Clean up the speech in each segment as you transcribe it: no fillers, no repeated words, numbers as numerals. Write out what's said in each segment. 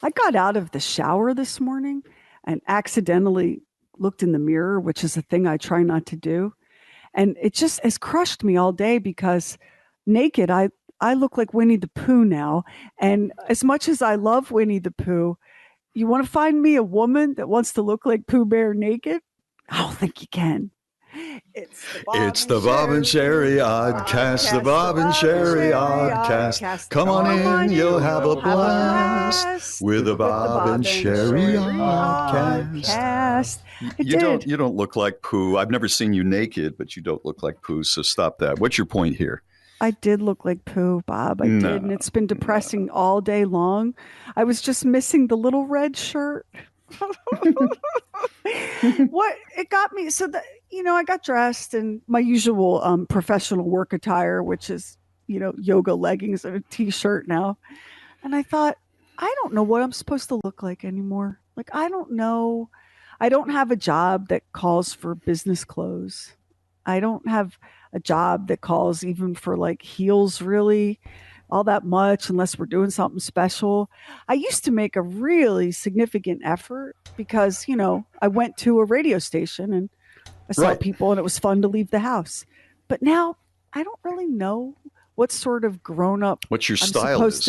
I got out of the shower this morning and accidentally looked in the mirror, which is a thing I try not to do. And it just has crushed me all day because naked, I look like Winnie the Pooh now. And as much as I love Winnie the Pooh, you want to find me a woman that wants to look like Pooh Bear naked? I don't think you can. It's the Bob It's and the Bob and Sheri Oddcast, the Bob and Sheri Oddcast. Come on in, you'll have a blast with the Bob and Sheri Oddcast. You don't look like Pooh. I've never seen you naked, but you don't look like Pooh, so stop that. What's your point here? I did look like Pooh, Bob. I did, and it's been depressing all day long. I was just missing the little red shirt. What it got me so that I got dressed in my usual professional work attire, which is yoga leggings and a t-shirt now, and I thought, I don't know what I'm supposed to look like anymore. Like, I don't know. I don't have a job that calls for business clothes. I don't have a job that calls even for like heels really all that much unless we're doing something special. I used to make a really significant effort because, I went to a radio station and I saw people and it was fun to leave the house. But now I don't really know what sort of grown up what your style is.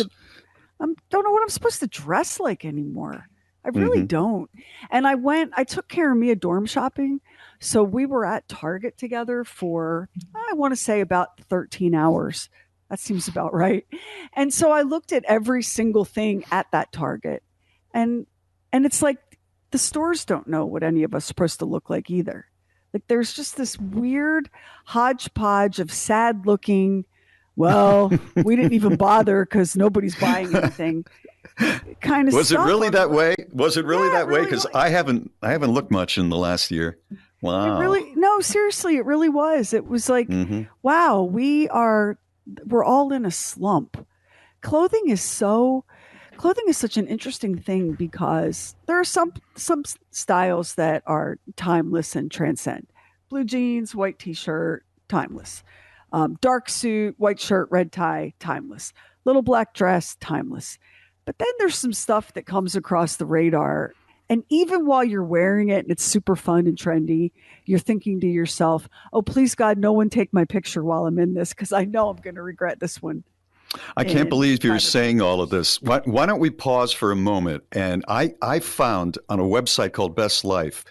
I don't know what I'm supposed to dress like anymore. I really don't. And I took care of Mia dorm shopping. So we were at Target together for, I want to say about 13 hours. That seems about right. And so I looked at every single thing at that Target. And it's like the stores don't know what any of us are supposed to look like either. Like there's just this weird hodgepodge of sad looking, well, we didn't even bother because nobody's buying anything. Kind of was it really that way? Was it really that way? Really because I haven't looked much in the last year. Wow. No, seriously, it really was. It was like, wow, we're all in a slump. Clothing is such an interesting thing because there are some styles that are timeless and transcend. Blue jeans, white t-shirt, timeless. Dark suit, white shirt, red tie, timeless. Little black dress, timeless. But then there's some stuff that comes across the radar. And even while you're wearing it and it's super fun and trendy, you're thinking to yourself, oh, please God, no one take my picture while I'm in this because I know I'm going to regret this one. I can't believe you're saying all of this. Why don't we pause for a moment? And I found on a website called Best Life,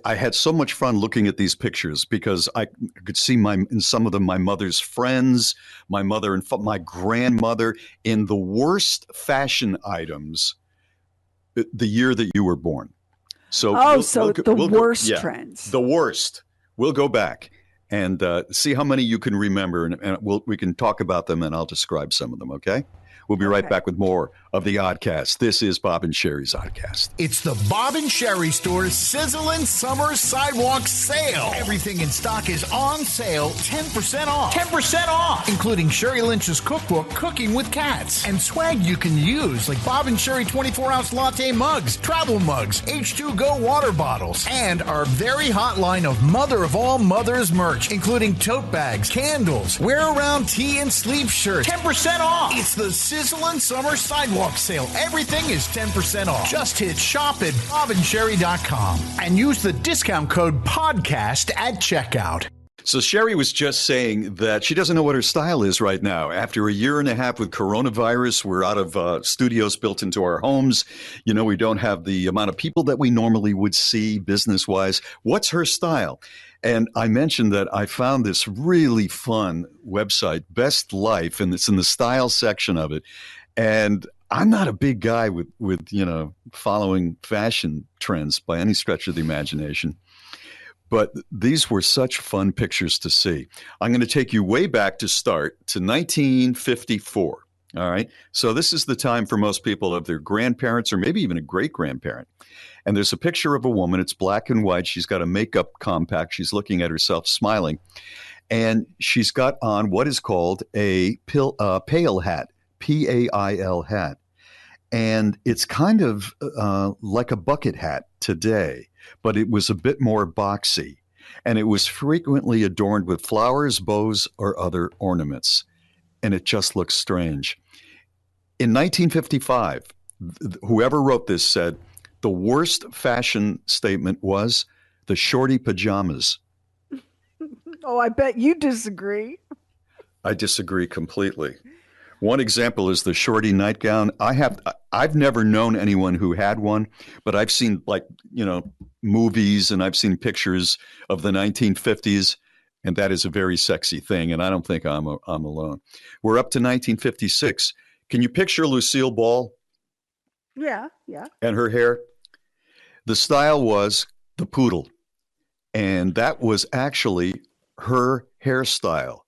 I had so much fun looking at these pictures because I could see in some of them my mother's friends, my mother and my grandmother in the worst fashion items the year that you were born. So the worst trends. The worst. We'll go back and see how many you can remember, and we can talk about them, and I'll describe some of them, okay? We'll be right back with more of the Oddcast. This is Bob and Sheri's Oddcast. It's the Bob and Sheri Store's Sizzling Summer Sidewalk Sale. Everything in stock is on sale, 10% off. 10% off! Including Sheri Lynch's cookbook, Cooking with Cats. And swag you can use, like Bob and Sheri 24-ounce latte mugs, travel mugs, H2Go water bottles, and our very hot line of mother of all mothers merch, including tote bags, candles, wear-around tee and sleeve shirts. 10% off! It's the Sizzling Summer Sidewalk Sale. Everything is 10% off. Just hit shop at bobandsheri.com and use the discount code PODCAST at checkout. So Sheri was just saying that she doesn't know what her style is right now. After a year and a half with coronavirus, we're out of studios built into our homes. We don't have the amount of people that we normally would see business-wise. What's her style? And I mentioned that I found this really fun website, Best Life, and it's in the style section of it. And I'm not a big guy with following fashion trends by any stretch of the imagination. But these were such fun pictures to see. I'm going to take you way back to start to 1954. All right. So this is the time for most people of their grandparents or maybe even a great-grandparent. And there's a picture of a woman. It's black and white. She's got a makeup compact. She's looking at herself, smiling. And she's got on what is called a pail hat, P-A-I-L hat. And it's kind of like a bucket hat today, but it was a bit more boxy. And it was frequently adorned with flowers, bows, or other ornaments. And it just looks strange. In 1955, Whoever wrote this said the worst fashion statement was the shorty pajamas. Oh, I bet you disagree. I disagree completely. One example is the shorty nightgown. I've never known anyone who had one, but I've seen movies and I've seen pictures of the 1950s, and that is a very sexy thing. And I don't think I'm alone. We're up to 1956. Can you picture Lucille Ball? Yeah. And her hair? The style was the poodle, and that was actually her hairstyle.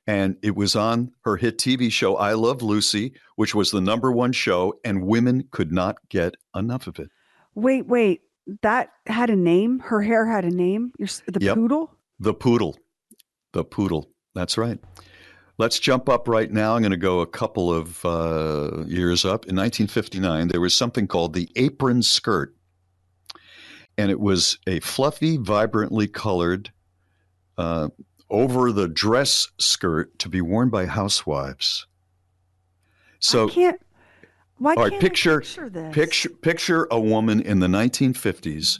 And it was on her hit TV show, I Love Lucy, which was the #1 show, and women could not get enough of it. Wait. That had a name? Her hair had a name? Yep. Poodle? The poodle. That's right. Let's jump up right now. I'm going to go a couple of years up. In 1959, there was something called the apron skirt. And it was a fluffy, vibrantly colored over the dress skirt to be worn by housewives. So Why all right, can't picture I this? Picture a woman in the 1950s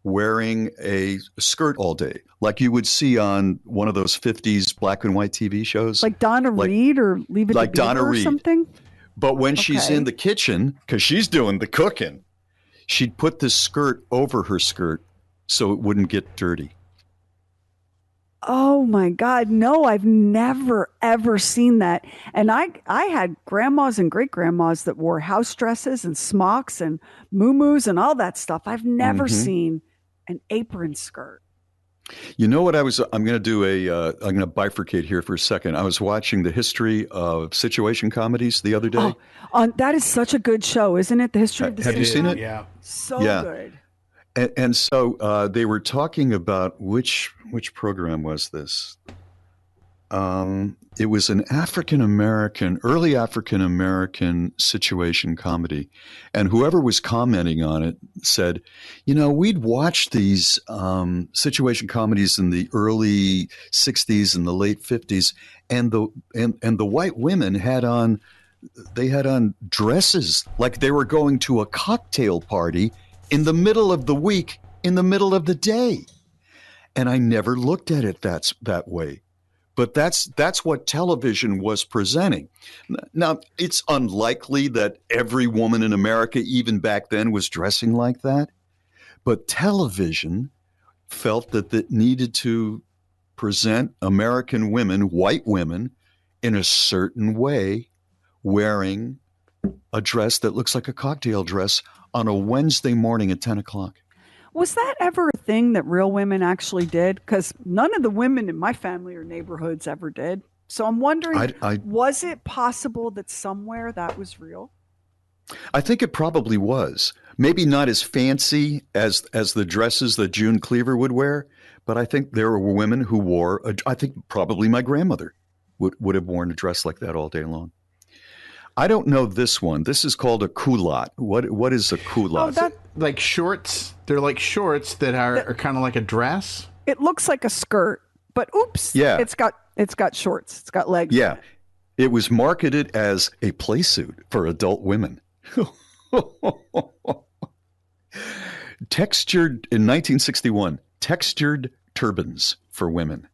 wearing a skirt all day, like you would see on one of those 50s black and white TV shows. Like Donna Reed or Leave It like to Beaver Donna or Reed. something? But when she's in the kitchen, because she's doing the cooking, she'd put this skirt over her skirt so it wouldn't get dirty. Oh my God. No, I've never, ever seen that. And I had grandmas and great grandmas that wore house dresses and smocks and muumuus and all that stuff. I've never seen an apron skirt. You know what I'm going to do I'm going to bifurcate here for a second. I was watching the history of situation comedies the other day. That is such a good show, isn't it? The history of the Have you seen it? Yeah. So good. And so they were talking about which program was this? It was an early African American situation comedy, and whoever was commenting on it said, we'd watch these situation comedies in the early '60s and the late '50s, and the white women had on dresses like they were going to a cocktail party in the middle of the week, in the middle of the day. And I never looked at it that way. But that's what television was presenting. Now, it's unlikely that every woman in America, even back then, was dressing like that. But television felt that it needed to present American women, white women, in a certain way, wearing a dress that looks like a cocktail dress on a Wednesday morning at 10 o'clock. Was that ever a thing that real women actually did? Because none of the women in my family or neighborhoods ever did. So I'm wondering, was it possible that somewhere that was real? I think it probably was. Maybe not as fancy as the dresses that June Cleaver would wear, but I think there were women who wore, I think probably my grandmother would have worn a dress like that all day long. I don't know this one. This is called a culotte. What is a culotte? Like shorts. They're like shorts that are kind of like a dress. It looks like a skirt, but oops. Yeah. It's got shorts. It's got legs. Yeah. It was marketed as a play suit for adult women. Textured in 1961, textured turbans for women.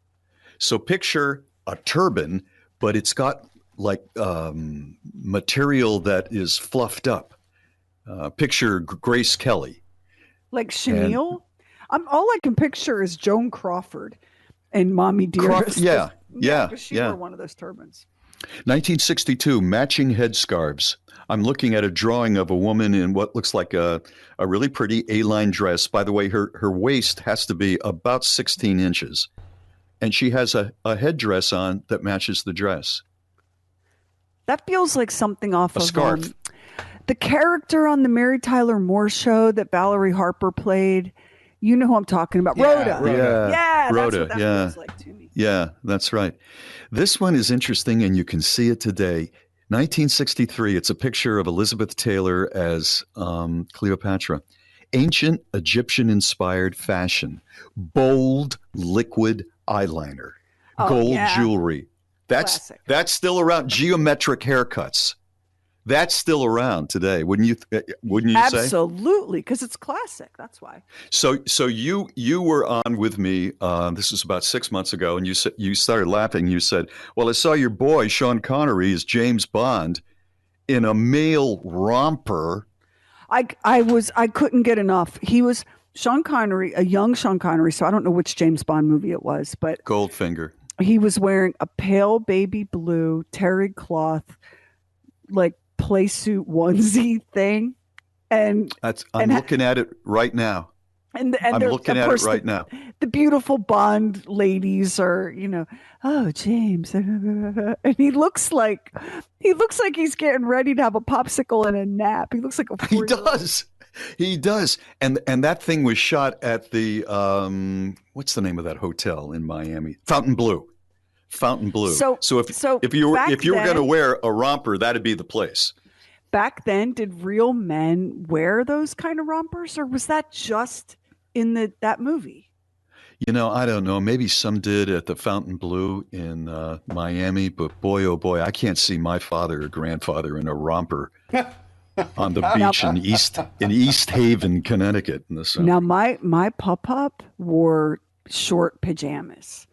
So picture a turban, but it's got like material that is fluffed up. Picture Grace Kelly. Like chenille? All I can picture is Joan Crawford and Mommy Dearest. Yeah. She wore one of those turbans. 1962, matching headscarves. I'm looking at a drawing of a woman in what looks like a really pretty A-line dress. By the way, her waist has to be about 16 inches. And she has a headdress on that matches the dress. That feels like something off of scarf. The character on the Mary Tyler Moore show that Valerie Harper played. You know who I'm talking about. Rhoda. Yeah, Rhoda. That's what that feels like to me. Yeah, that's right. This one is interesting, and you can see it today. 1963, it's a picture of Elizabeth Taylor as Cleopatra. Ancient Egyptian-inspired fashion. Bold, liquid eyeliner. Gold jewelry. That's still around. Geometric haircuts. That's still around today, wouldn't you? Wouldn't you say? Absolutely, because it's classic. That's why. So you were on with me. This was about 6 months ago, and you started laughing. You said, "Well, I saw your boy Sean Connery as James Bond in a male romper." I couldn't get enough. He was Sean Connery, a young Sean Connery. So I don't know which James Bond movie it was, but Goldfinger. he was wearing a pale baby blue terry cloth, like play suit onesie thing, and I'm looking at it right now. And I'm looking at it right now. The beautiful Bond ladies are, oh, James. And he looks like he's getting ready to have a popsicle and a nap. He looks like a 4-year-old. He does. And that thing was shot at the, what's the name of that hotel in Miami? Fontainebleau. So if you were going to wear a romper, that'd be the place. Back then, did real men wear those kind of rompers, or was that just in that movie? I don't know. Maybe some did at the Fontainebleau in Miami, but boy, oh boy, I can't see my father or grandfather in a romper on the beach in East Haven, Connecticut in the summer. Now, my pop wore short pajamas,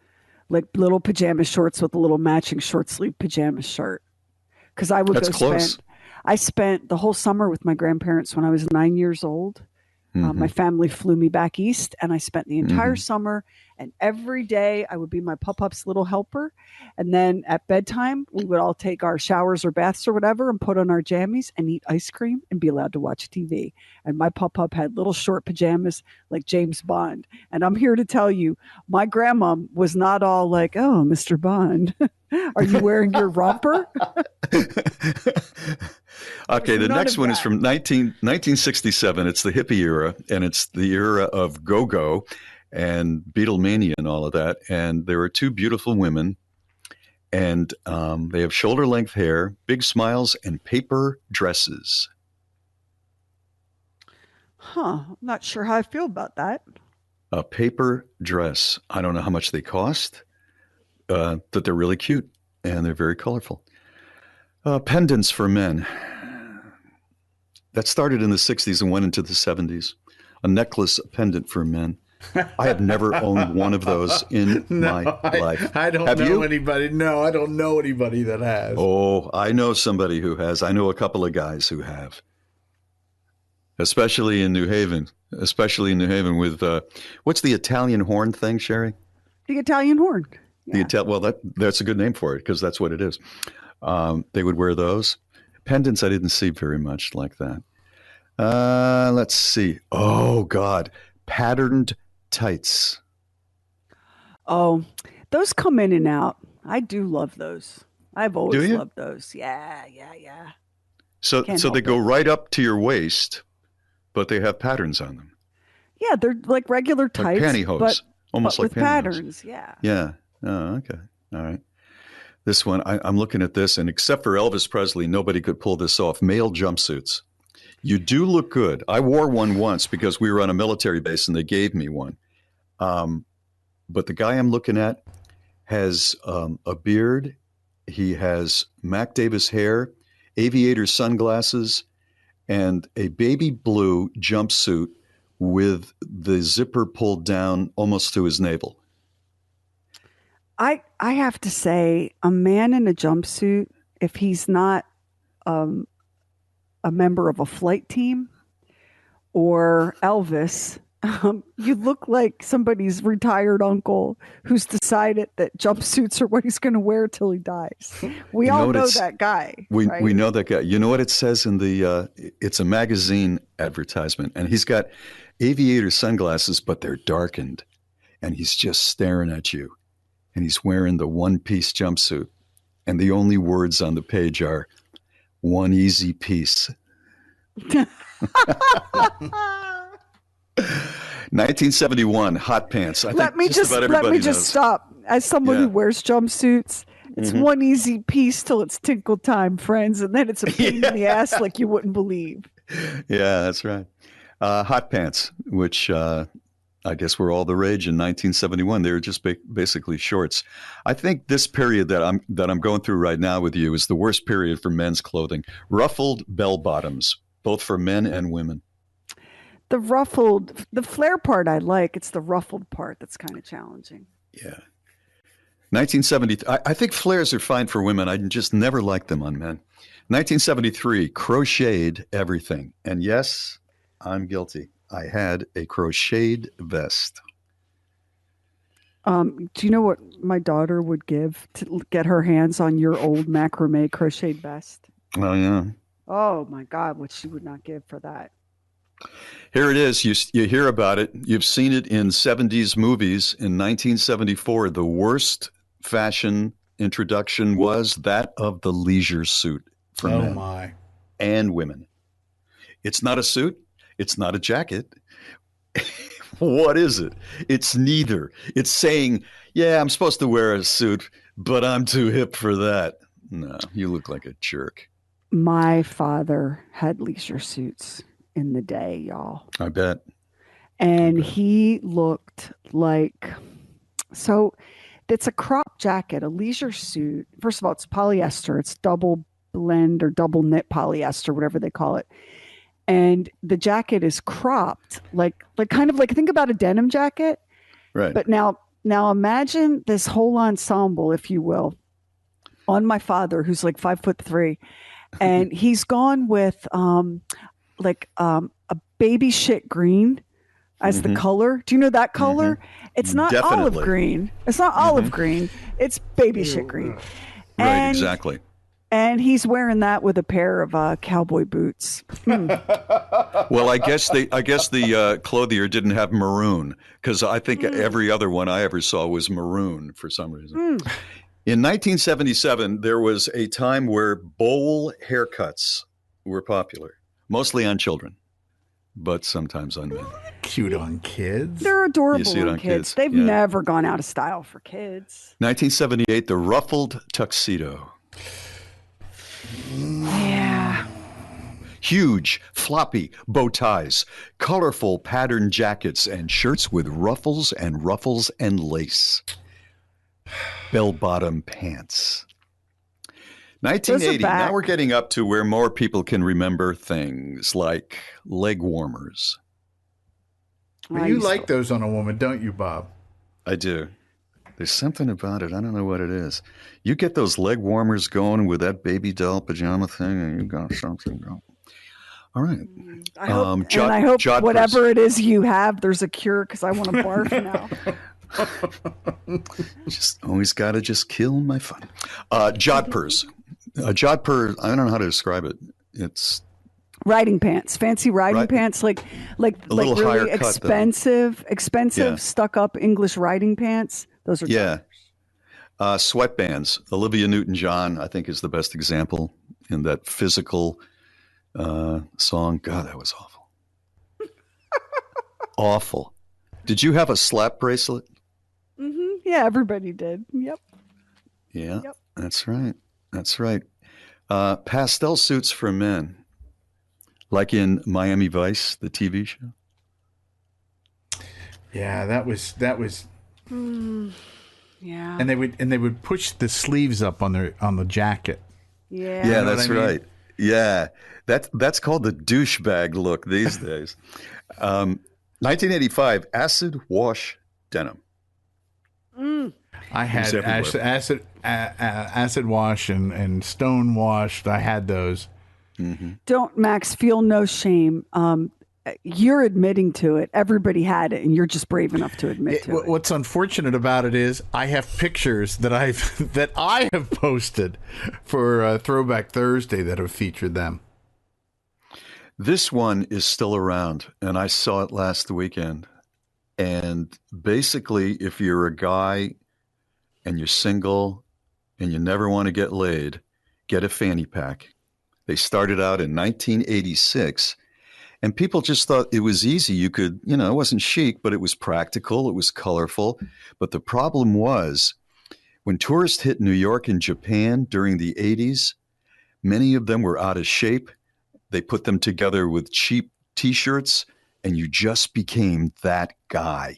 like little pajama shorts with a little matching short sleeve pajama shirt, because I would I spent the whole summer with my grandparents when I was 9 years old. My family flew me back east, and I spent the entire summer. And every day I would be my pop-up's little helper. And then at bedtime, we would all take our showers or baths or whatever and put on our jammies and eat ice cream and be allowed to watch TV. And my pop-up had little short pajamas like James Bond. And I'm here to tell you, my grandma was not all like, "Oh, Mr. Bond, are you wearing your romper?" Okay, the next one is from 1967. It's the hippie era, and it's the era of go-go and Beatlemania and all of that. And there are two beautiful women, and they have shoulder-length hair, big smiles, and paper dresses. I'm not sure how I feel about that. A paper dress. I don't know how much they cost, but they're really cute, and they're very colorful. Pendants for men. That started in the 60s and went into the 70s. A necklace, a pendant for men. I have never owned one of those in my life. I don't know anybody. No, I don't know anybody that has. Oh, I know somebody who has. I know a couple of guys who have. Especially in New Haven. With, what's the Italian horn thing, Sheri? The Italian horn. Yeah. Well, that's a good name for it, because that's what it is. They would wear those. Pendants, I didn't see very much like that. Let's see. Oh, God. Patterned tights. Oh, those come in and out. I do love those. I've always loved those. Yeah. So they go right up to your waist, but they have patterns on them. Yeah, they're like regular tights. Like pantyhose. Almost like with patterns, yeah. Yeah. Oh, okay. All right. This one, I'm looking at this, and except for Elvis Presley, nobody could pull this off. Male jumpsuits. You do look good. I wore one once because we were on a military base, and they gave me one. But the guy I'm looking at has a beard. He has Mac Davis hair, aviator sunglasses, and a baby blue jumpsuit with the zipper pulled down almost to his navel. I have to say, a man in a jumpsuit, if he's not a member of a flight team or Elvis, you look like somebody's retired uncle who's decided that jumpsuits are what he's going to wear till he dies. We all know that guy. We right? we know that guy. You know what it says in the? It's a magazine advertisement, and he's got aviator sunglasses, but they're darkened, and he's just staring at you. And he's wearing the one-piece jumpsuit. And the only words on the page are, "One easy piece." 1971, hot pants. Let me just stop. As someone who wears jumpsuits, it's one easy piece till it's tinkle time, friends. And then it's a pain in the ass like you wouldn't believe. Yeah, that's right. Hot pants, which... I guess were all the rage in 1971. They were just basically shorts. I think this period that I'm going through right now with you is the worst period for men's clothing. Ruffled bell bottoms, both for men and women. The flare part I like. It's the ruffled part that's kind of challenging. Yeah. 1970. I think flares are fine for women. I just never liked them on men. 1973, crocheted everything. And yes, I'm guilty. I had a crocheted vest. Do you know what my daughter would give to get her hands on your old macrame crocheted vest? Oh, yeah. Oh, my God, what she would not give for that. Here it is. You hear about it. You've seen it in 70s movies. In 1974, the worst fashion introduction was that of the leisure suit for men and women. It's not a suit. It's not a jacket. What is it? It's neither. It's saying, yeah, I'm supposed to wear a suit, but I'm too hip for that. No, you look like a jerk. My father had leisure suits in the day, y'all. I bet. And he looked like, so it's a crop jacket, a leisure suit. First of all, it's polyester. It's double blend or double knit polyester, whatever they call it. And the jacket is cropped, like kind of like, think about a denim jacket. Right. But now imagine this whole ensemble, if you will, on my father, who's like 5'3", and he's gone with a baby shit green as the color. Do you know that color? It's not olive green. It's not olive green. It's baby shit green. Right, exactly. And he's wearing that with a pair of cowboy boots. Well, I guess the clothier didn't have maroon, because I think every other one I ever saw was maroon for some reason. In 1977, there was a time where bowl haircuts were popular, mostly on children, but sometimes on men. Cute on kids. They're adorable You see it on on kids. kids. They've Yeah. never gone out of style for kids. 1978, the ruffled tuxedo. Yeah. Huge, floppy bow ties, colorful patterned jackets, and shirts with ruffles and lace. Bell-bottom pants. 1980, now we're getting up to where more people can remember things like leg warmers. Well, you like those on a woman, don't you, Bob? I do. There's something about it. I don't know what it is. You get those leg warmers going with that baby doll pajama thing, and you got something going. All right. I hope whatever it is you have, there's a cure, because I want to barf now. Just always got to just kill my fun. Jodhpurs. Jodhpur, I don't know how to describe it. It's riding pants, fancy riding pants, like really expensive stuck up English riding pants. Those are sweatbands. Olivia Newton-John, I think, is the best example in that physical song. God, that was awful. Awful. Did you have a slap bracelet? Mm-hmm. Yeah, everybody did. Yep. Yeah, yep. That's right. That's right. Pastel suits for men, like in Miami Vice, the TV show. Yeah, that was. Yeah. And they would push the sleeves up on the jacket. Yeah. Yeah, that's right. Yeah, that's called the douchebag look these days. 1985, acid wash denim. I had acid wash and stone washed. I had those. Mm-hmm. Don't, Max, feel no shame. You're admitting to it. Everybody had it, and you're just brave enough to admit to it. What's unfortunate about it is I have pictures that I have posted for Throwback Thursday that have featured them. This one is still around, and I saw it last weekend. And basically, if you're a guy and you're single and you never want to get laid, get a fanny pack. They started out in 1986. And people just thought it was easy. You could, it wasn't chic, but it was practical. It was colorful. But the problem was when tourists hit New York and Japan during the 80s, many of them were out of shape. They put them together with cheap T-shirts and you just became that guy.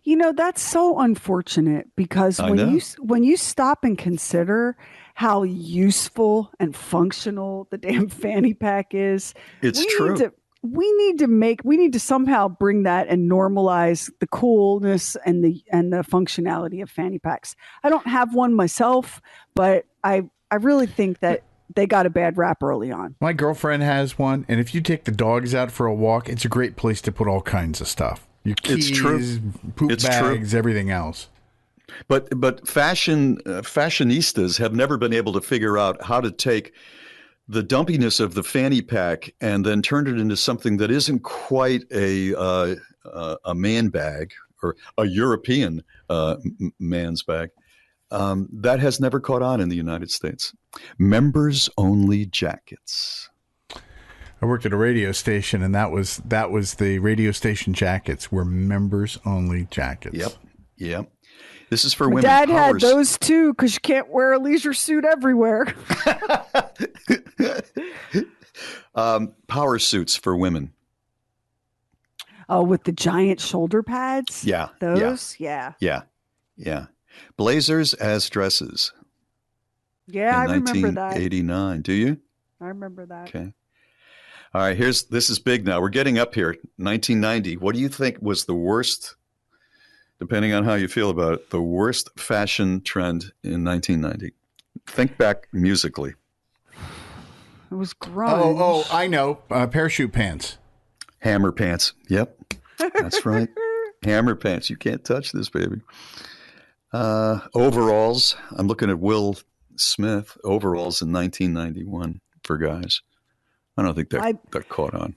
You know, that's so unfortunate because I know. when you stop and consider how useful and functional the damn fanny pack is, It's we true. we need to somehow bring that and normalize the coolness and the functionality of fanny packs. I don't have one myself, but I really think that they got a bad rap early on. My girlfriend has one, and if you take the dogs out for a walk, it's a great place to put all kinds of stuff. Your keys, It's true. poop It's bags, true. everything else. But fashionistas have never been able to figure out how to take the dumpiness of the fanny pack and then turn it into something that isn't quite a man bag or a European man's bag. That has never caught on in the United States. Members only jackets. I worked at a radio station, and that was the radio station jackets were members only jackets. Yep. This is for My women. dad had those too because you can't wear a leisure suit everywhere. Power suits for women. Oh, with the giant shoulder pads? Yeah. Those? Yeah. Yeah. Blazers as dresses. Yeah, I remember that. 1989. Do you? I remember that. Okay. All right, this is big now. We're getting up here. 1990. What do you think was the worst, depending on how you feel about it, the worst fashion trend in 1990? Think back musically. It was grunge. Oh, I know. Parachute pants. Hammer pants. Yep. That's right. Hammer pants. You can't touch this, baby. Overalls. I'm looking at Will Smith. Overalls in 1991 for guys. I don't think they're caught on.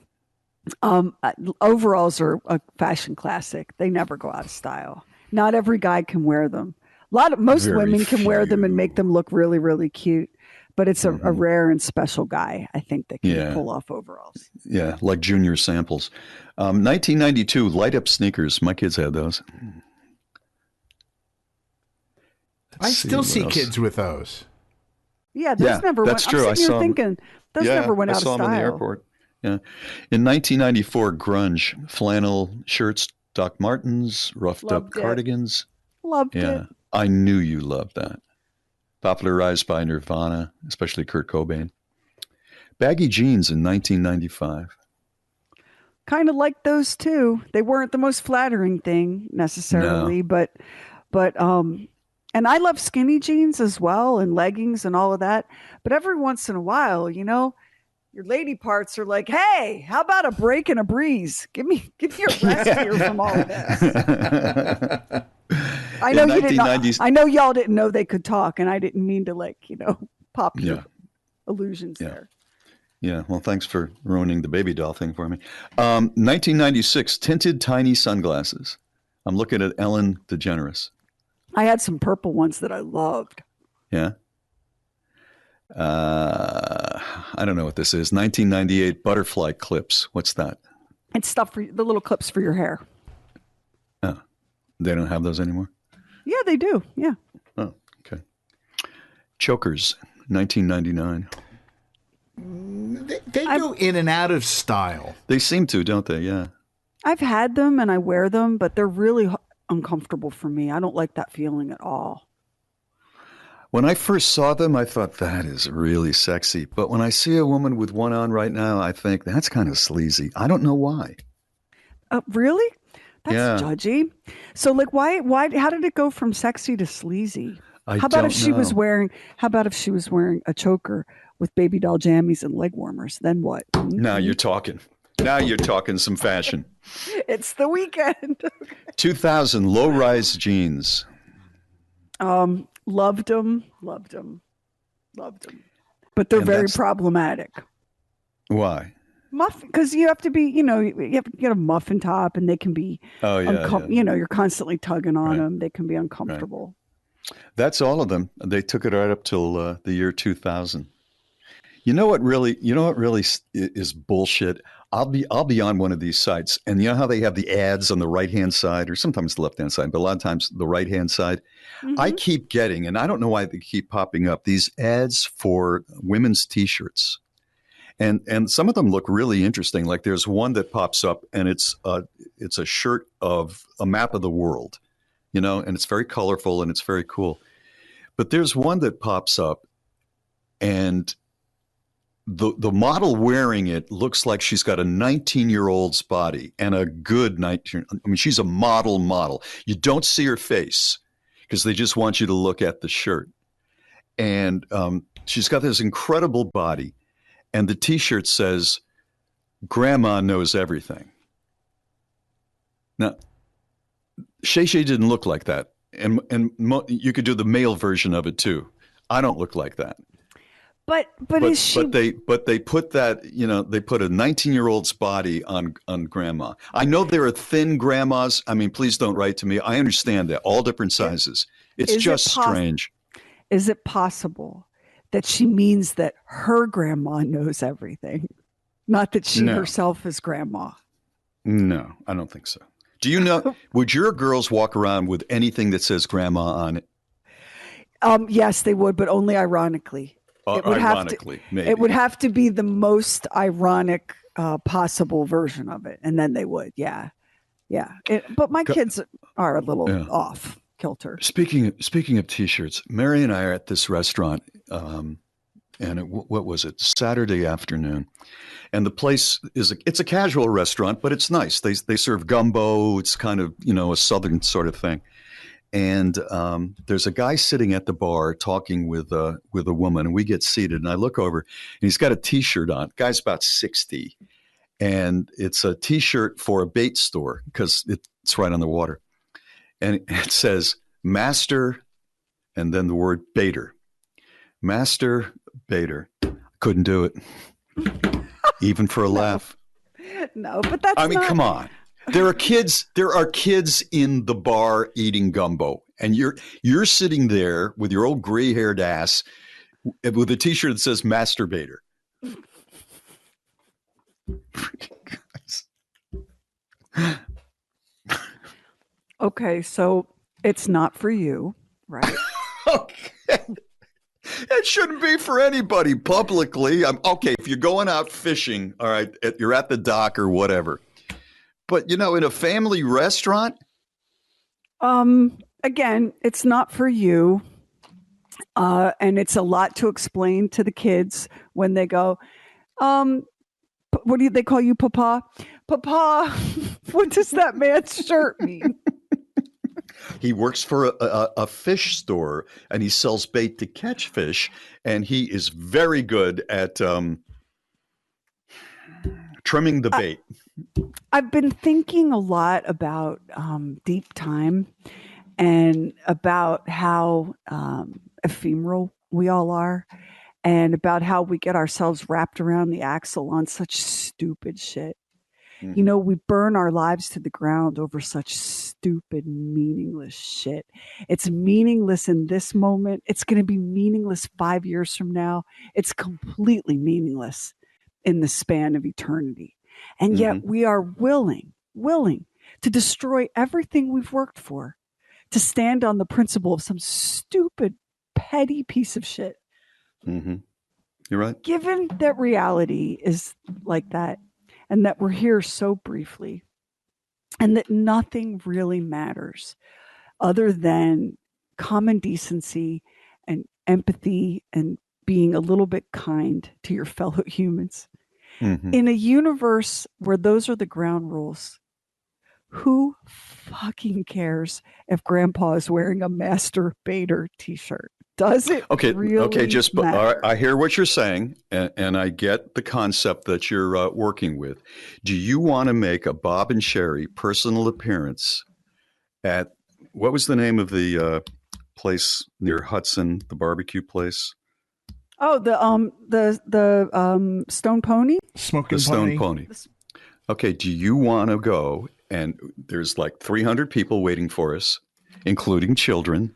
Overalls are a fashion classic. They never go out of style. Not every guy can wear them. Most Very women can wear them and few. make them look really, really cute. But it's a rare and special guy, I think, that can pull off overalls. Yeah, like junior samples. 1992, light up sneakers. My kids had those. I still see kids with those. Yeah, those never went. That's true. I'm sitting here thinking those never went out of style. I saw them in the airport. Yeah. In 1994, grunge, flannel shirts, Doc Martens, roughed up cardigans. Loved it. I knew you loved that. Popularized by Nirvana, especially Kurt Cobain. Baggy jeans in 1995. Kind of like those too. They weren't the most flattering thing necessarily, but and I love skinny jeans as well and leggings and all of that. But every once in a while, you know, your lady parts are like, hey, how about a break and a breeze? Give me a rest here from all of this. I know you didn't. I know y'all didn't know they could talk, and I didn't mean to pop your illusions there. Yeah, well, thanks for ruining the baby doll thing for me. 1996, tinted tiny sunglasses. I'm looking at Ellen DeGeneres. I had some purple ones that I loved. Yeah. I don't know what this is. 1998 butterfly clips. What's that? It's stuff for the little clips for your hair. Oh, they don't have those anymore? Yeah, they do. Yeah. Oh, okay. Chokers, 1999. They go in and out of style. They seem to, don't they? Yeah. I've had them and I wear them, but they're really uncomfortable for me. I don't like that feeling at all. When I first saw them, I thought that is really sexy. But when I see a woman with one on right now, I think that's kind of sleazy. I don't know why. Really? That's judgy. So why, how did it go from sexy to sleazy? How about if she was wearing a choker with baby doll jammies and leg warmers? Then what? Now you're talking. Now you're talking some fashion. It's the weekend. 2000 low-rise jeans. Loved them. But they're very problematic. Why? Muffin, because you have to be, you have to get a muffin top, and they can be, you're constantly tugging on them. They can be uncomfortable. Right. That's all of them. They took it right up till the year 2000. You know what really is bullshit? I'll be on one of these sites, and you know how they have the ads on the right-hand side, or sometimes the left-hand side, but a lot of times the right-hand side. Mm-hmm. I keep getting, and I don't know why they keep popping up, these ads for women's T-shirts. And some of them look really interesting. Like there's one that pops up, and it's a shirt of a map of the world, and it's very colorful and it's very cool. But there's one that pops up, and the model wearing it looks like she's got a 19-year-old's body, and a good 19. I mean, she's a model. You don't see her face because they just want you to look at the shirt. And she's got this incredible body, and the T-shirt says, "Grandma knows everything." Now, Sheri didn't look like that, and you could do the male version of it too. I don't look like that. But is she? But they put that, they put a 19-year-old's body on grandma. I know there are thin grandmas. I mean, please don't write to me. I understand that, all different sizes. It's just strange. Is it possible that she means that her grandma knows everything, not that she herself is grandma? No, I don't think so. Do you know? Would your girls walk around with anything that says grandma on it? Yes, they would, but only ironically. Maybe. It would have to be the most ironic possible version of it, and then they would, yeah. But my kids are a little off kilter. Speaking of T-shirts, Mary and I are at this restaurant, and what was it? Saturday afternoon, and the place it's a casual restaurant, but it's nice. They serve gumbo. It's kind of a southern sort of thing. And there's a guy sitting at the bar talking with a woman, and we get seated. And I look over, and he's got a T-shirt on. Guy's about 60, and it's a T-shirt for a bait store because it's right on the water, and it says "Master," and then the word "baiter." Master Baiter. Couldn't do it, even for a laugh. No, but that's. I mean, come on. There are kids in the bar eating gumbo, and you're sitting there with your old gray-haired ass with a T-shirt that says "Masturbator." Okay, so it's not for you, right? Okay. It shouldn't be for anybody publicly. Okay, if you're going out fishing, all right, you're at the dock or whatever. But, in a family restaurant? Again, it's not for you. And it's a lot to explain to the kids when they go, what do they call you, Papa? Papa, what does that man's shirt mean? He works for a fish store, and he sells bait to catch fish, and he is very good at trimming the bait. I've been thinking a lot about deep time and about how ephemeral we all are, and about how we get ourselves wrapped around the axle on such stupid shit. Mm-hmm. We burn our lives to the ground over such stupid, meaningless shit. It's meaningless in this moment. It's going to be meaningless 5 years from now. It's completely meaningless in the span of eternity. And yet we are willing to destroy everything we've worked for, to stand on the principle of some stupid, petty piece of shit. Mm-hmm. You're right. Given that reality is like that, and that we're here so briefly, and that nothing really matters other than common decency and empathy and being a little bit kind to your fellow humans. Mm-hmm. In a universe where those are the ground rules, who fucking cares if Grandpa is wearing a Master Baiter T-shirt? Does it really matter? I hear what you're saying, and I get the concept that you're working with. Do you want to make a Bob and Sheri personal appearance at, what was the name of the place near Hudson, the barbecue place? Oh, the Stone Pony? Smoking Stone Pony. Okay, do you want to go, and there's like 300 people waiting for us, including children.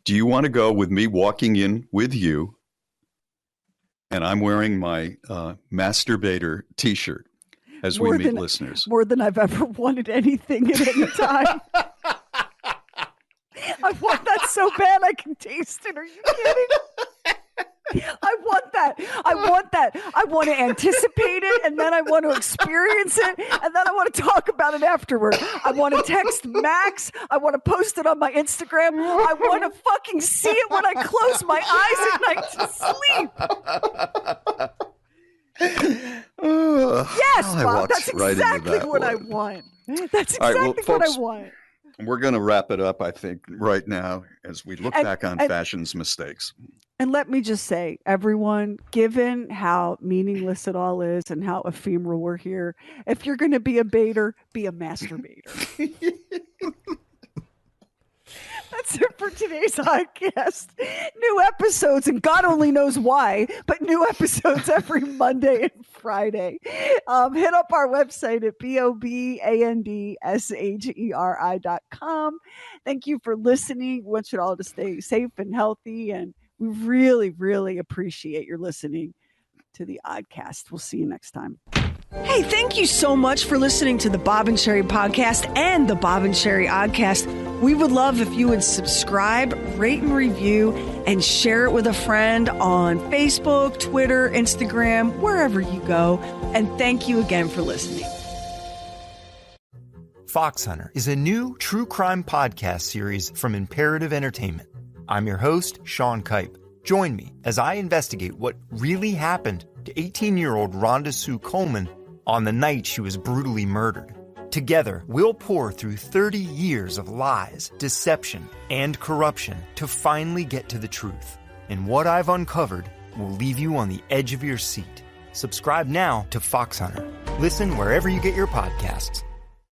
Do you want to go with me walking in with you, and I'm wearing my Masturbator T-shirt as we meet listeners? More than I've ever wanted anything at any time. I want that so bad I can taste it. Are you kidding? I want that. I want that. I want to anticipate it, and then I want to experience it, and then I want to talk about it afterward. I want to text Max. I want to post it on my Instagram. I want to fucking see it when I close my eyes at night to sleep. Yes, Bob. That's exactly what I want. That's exactly what I want. We're going to wrap it up, I think, right now as we look back on fashion's mistakes. And let me just say, everyone, given how meaningless it all is and how ephemeral we're here, if you're going to be a baiter, be a masturbator. That's it for today's podcast. New episodes, and God only knows why, but new episodes every Monday and Friday. Hit up our website at BOBANDSHERI.com. Thank you for listening. We want you all to stay safe and healthy, and we really, really appreciate your listening to the Oddcast. We'll see you next time. Hey, thank you so much for listening to the Bob and Sheri podcast and the Bob and Sheri Oddcast. We would love if you would subscribe, rate and review, and share it with a friend on Facebook, Twitter, Instagram, wherever you go. And thank you again for listening. Fox Hunter is a new true crime podcast series from Imperative Entertainment. I'm your host, Sean Kipe. Join me as I investigate what really happened to 18-year-old Rhonda Sue Coleman on the night she was brutally murdered. Together, we'll pour through 30 years of lies, deception, and corruption to finally get to the truth. And what I've uncovered will leave you on the edge of your seat. Subscribe now to Fox Hunter. Listen wherever you get your podcasts.